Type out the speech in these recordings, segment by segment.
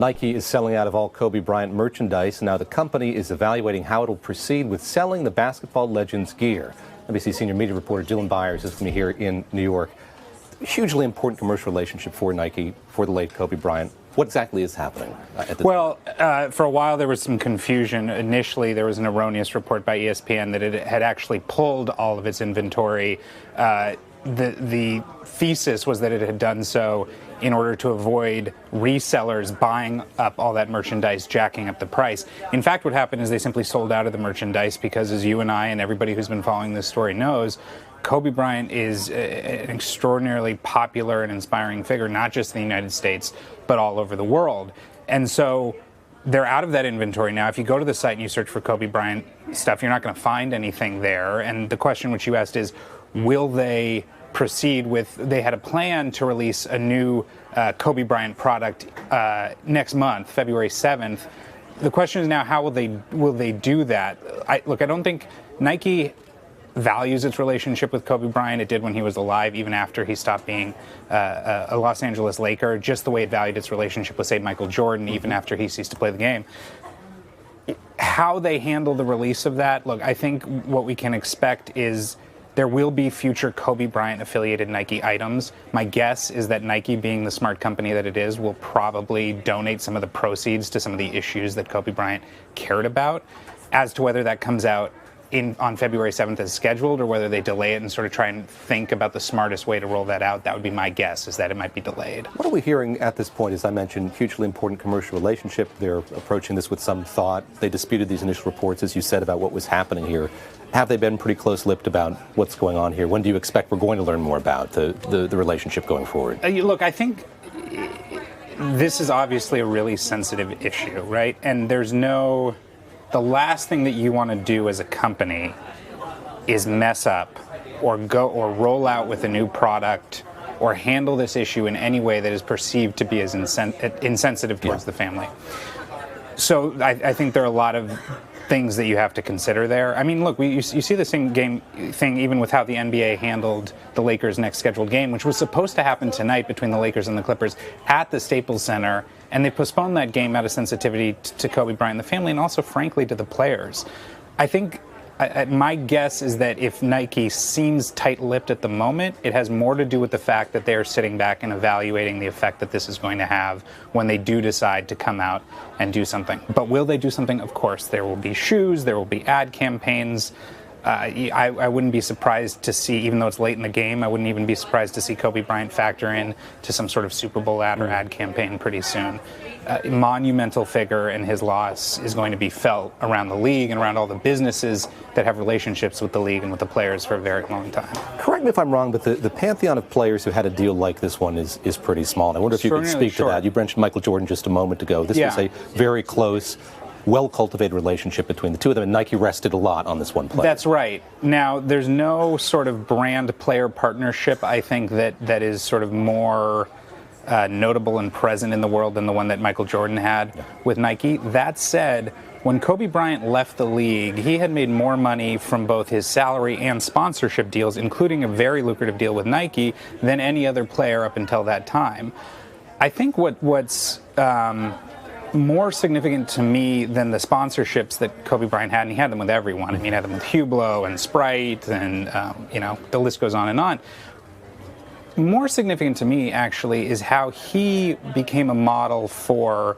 Nike is selling out of all Kobe Bryant merchandise. Now the company is evaluating how it will proceed with selling the basketball legend's gear. NBC senior media reporter Dylan Byers is with me here in New York. Hugely important commercial relationship for Nike, for the late Kobe Bryant. What exactly is happening at this point? For a while there was some confusion. Initially there was an erroneous report by ESPN that it had actually pulled all of its inventory. The thesis was that it had done so in order to avoid resellers buying up all that merchandise, jacking up the price. In fact, what happened is they simply sold out of the merchandise because, as you and I and everybody who's been following this story knows, Kobe Bryant is an extraordinarily popular and inspiring figure, not just in the United States, but all over the world. And so they're out of that inventory now. If you go to the site and you search for Kobe Bryant stuff, you're not going to find anything there. And the question which you asked is, will they proceed with, they had a plan to release a new Kobe Bryant product next month, February 7th. The question is now, how will they do that? I don't think Nike values its relationship with Kobe Bryant. It did when he was alive, even after he stopped being a Los Angeles Laker, just the way it valued its relationship with, say, Michael Jordan, even after he ceased to play the game. How they handle the release of that, I think what we can expect is there will be future Kobe Bryant affiliated Nike items. My guess is that Nike, being the smart company that it is, will probably donate some of the proceeds to some of the issues that Kobe Bryant cared about. As to whether that comes out on February 7th as scheduled, or whether they delay it and sort of try and think about the smartest way to roll that out, that would be my guess, is that it might be delayed. What are we hearing at this point? As I mentioned, hugely important commercial relationship. They're approaching this with some thought. They disputed these initial reports, as you said, about what was happening here. Have they been pretty close-lipped about what's going on here? When do you expect we're going to learn more about the relationship going forward? I think this is obviously a really sensitive issue, right? And the last thing that you want to do as a company is mess up or roll out with a new product or handle this issue in any way that is perceived to be as insensitive towards the family. So I think there are a lot of things that you have to consider there. I mean, you see the same thing even with how the NBA handled the Lakers' next scheduled game, which was supposed to happen tonight between the Lakers and the Clippers at the Staples Center, and they postponed that game out of sensitivity to Kobe Bryant and the family, and also, frankly, to the players. I think my guess is that if Nike seems tight-lipped at the moment, it has more to do with the fact that they're sitting back and evaluating the effect that this is going to have when they do decide to come out and do something. But will they do something? Of course. There will be shoes, there will be ad campaigns. I wouldn't be surprised to see, even though it's late in the game, I wouldn't even be surprised to see Kobe Bryant factor in to some sort of Super Bowl ad or ad campaign pretty soon. Monumental figure, and his loss is going to be felt around the league and around all the businesses that have relationships with the league and with the players for a very long time. Correct me if I'm wrong, but the pantheon of players who had a deal like this one is pretty small. And I wonder if you could speak to that. You mentioned Michael Jordan just a moment ago. This was a very close, well-cultivated relationship between the two of them, and Nike rested a lot on this one player. That's right. Now, there's no sort of brand-player partnership, I think, that is sort of more notable and present in the world than the one that Michael Jordan had with Nike. That said, when Kobe Bryant left the league, he had made more money from both his salary and sponsorship deals, including a very lucrative deal with Nike, than any other player up until that time. I think what's more significant to me than the sponsorships that Kobe Bryant had, and he had them with everyone. I mean, he had them with Hublot and Sprite, and the list goes on and on. More significant to me, actually, is how he became a model for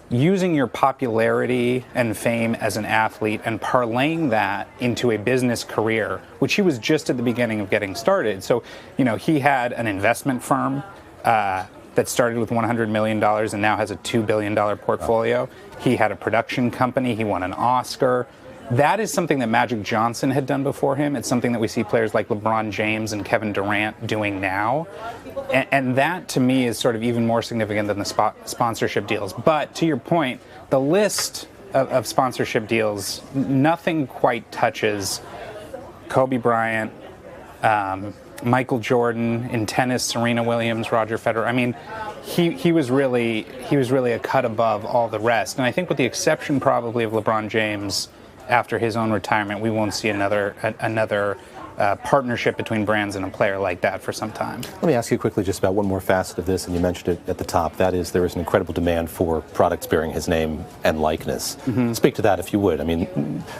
using your popularity and fame as an athlete and parlaying that into a business career, which he was just at the beginning of getting started. So, he had an investment firm that started with $100 million and now has a $2 billion portfolio. He had a production company. He won an Oscar. That is something that Magic Johnson had done before him. It's something that we see players like LeBron James and Kevin Durant doing now. And that, to me, is sort of even more significant than the sponsorship deals. But to your point, the list of sponsorship deals, nothing quite touches Kobe Bryant, Michael Jordan, in tennis, Serena Williams, Roger Federer. I mean, he was really a cut above all the rest. And I think with the exception probably of LeBron James, after his own retirement, we won't see another partnership between brands and a player like that for some time. Let me ask you quickly just about one more facet of this, and you mentioned it at the top. That is, there is an incredible demand for products bearing his name and likeness. Speak to that if you would. I mean,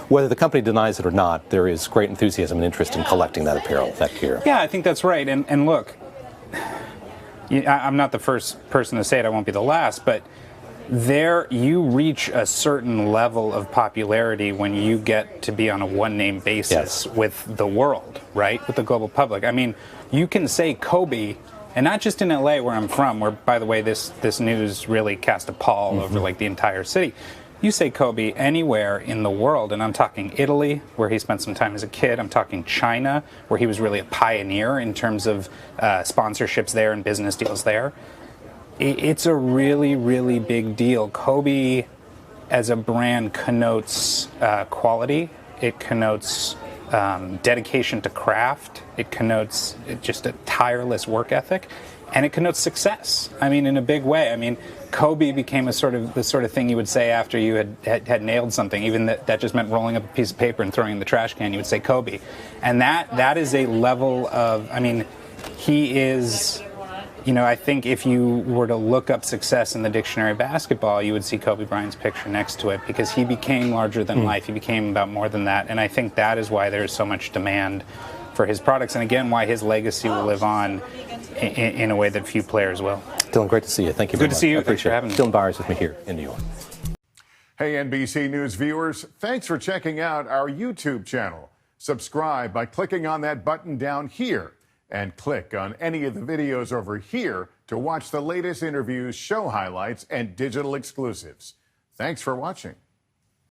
whether the company denies it or not, there is great enthusiasm and interest in collecting that apparel, that gear. Yeah, I think that's right. And look, I'm not the first person to say it, I won't be the last, but you reach a certain level of popularity when you get to be on a one-name basis with the world, right? With the global public. I mean, you can say Kobe, and not just in LA where I'm from, where, by the way, this news really cast a pall over like the entire city. You say Kobe anywhere in the world, and I'm talking Italy, where he spent some time as a kid. I'm talking China, where he was really a pioneer in terms of sponsorships there and business deals there. It's a really, really big deal. Kobe, as a brand, connotes quality. It connotes dedication to craft. It connotes just a tireless work ethic, and it connotes success. I mean, in a big way. I mean, Kobe became the sort of thing you would say after you had nailed something. Even that just meant rolling up a piece of paper and throwing it in the trash can. You would say Kobe, and that is a level of. I mean, he is. You know, I think if you were to look up success in the dictionary of basketball, you would see Kobe Bryant's picture next to it, because he became larger than life. He became about more than that. And I think that is why there's so much demand for his products. And again, why his legacy will live on in a way that few players will. Dylan, great to see you. Thank you very much. Good to see you. I appreciate it. Dylan Byers with me here in New York. Hey, NBC News viewers, thanks for checking out our YouTube channel. Subscribe by clicking on that button down here, and click on any of the videos over here to watch the latest interviews, show highlights, and digital exclusives. Thanks for watching.